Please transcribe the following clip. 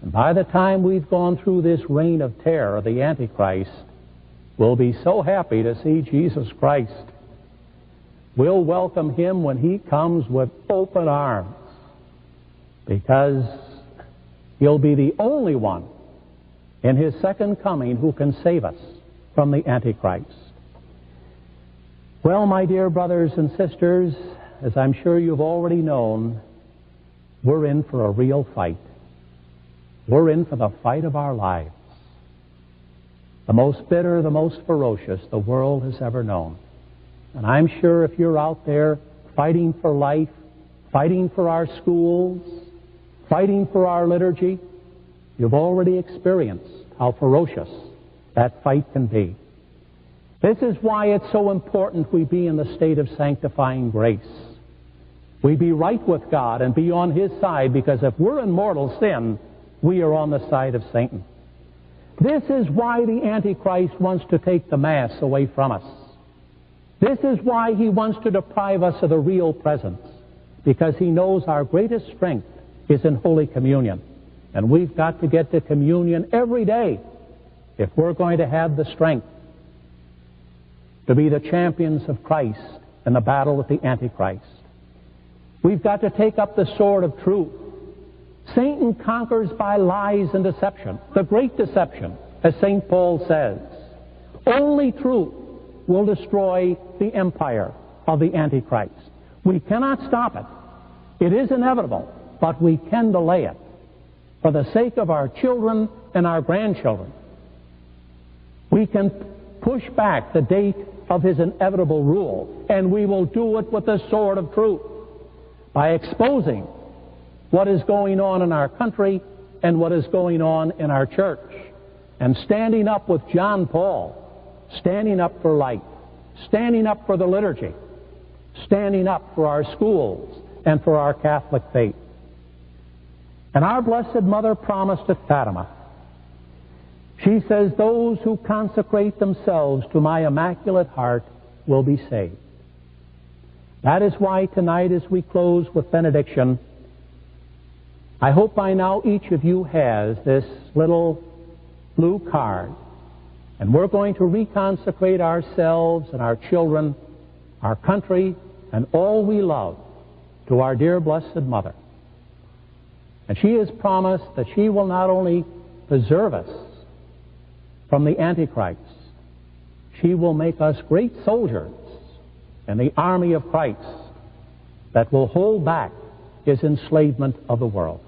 And by the time we've gone through this reign of terror of the Antichrist, we'll be so happy to see Jesus Christ. We'll welcome him when he comes with open arms, because he'll be the only one in his second coming who can save us from the Antichrist. Well, my dear brothers and sisters, as I'm sure you've already known, we're in for a real fight. We're in for the fight of our lives. The most bitter, the most ferocious the world has ever known. And I'm sure if you're out there fighting for life, fighting for our schools, fighting for our liturgy, you've already experienced how ferocious that fight can be. This is why it's so important we be in the state of sanctifying grace. We be right with God and be on his side, because if we're in mortal sin, we are on the side of Satan. This is why the Antichrist wants to take the Mass away from us. This is why he wants to deprive us of the real presence, because he knows our greatest strength is in Holy Communion. And we've got to get to communion every day if we're going to have the strength to be the champions of Christ in the battle with the Antichrist. We've got to take up the sword of truth. Satan conquers by lies and deception, the great deception, as St. Paul says. Only truth will destroy the empire of the Antichrist. We cannot stop it. It is inevitable, but we can delay it for the sake of our children and our grandchildren. We can push back the date of his inevitable rule, and we will do it with the sword of truth by exposing what is going on in our country and what is going on in our church, and standing up with John Paul, standing up for life, standing up for the liturgy, standing up for our schools and for our Catholic faith. And our Blessed Mother promised at Fatima. She says, those who consecrate themselves to my Immaculate Heart will be saved. That is why tonight, as we close with benediction, I hope by now each of you has this little blue card. And we're going to reconsecrate ourselves and our children, our country, and all we love to our dear Blessed Mother. And she has promised that she will not only preserve us from the Antichrist, she will make us great soldiers in the army of Christ that will hold back his enslavement of the world.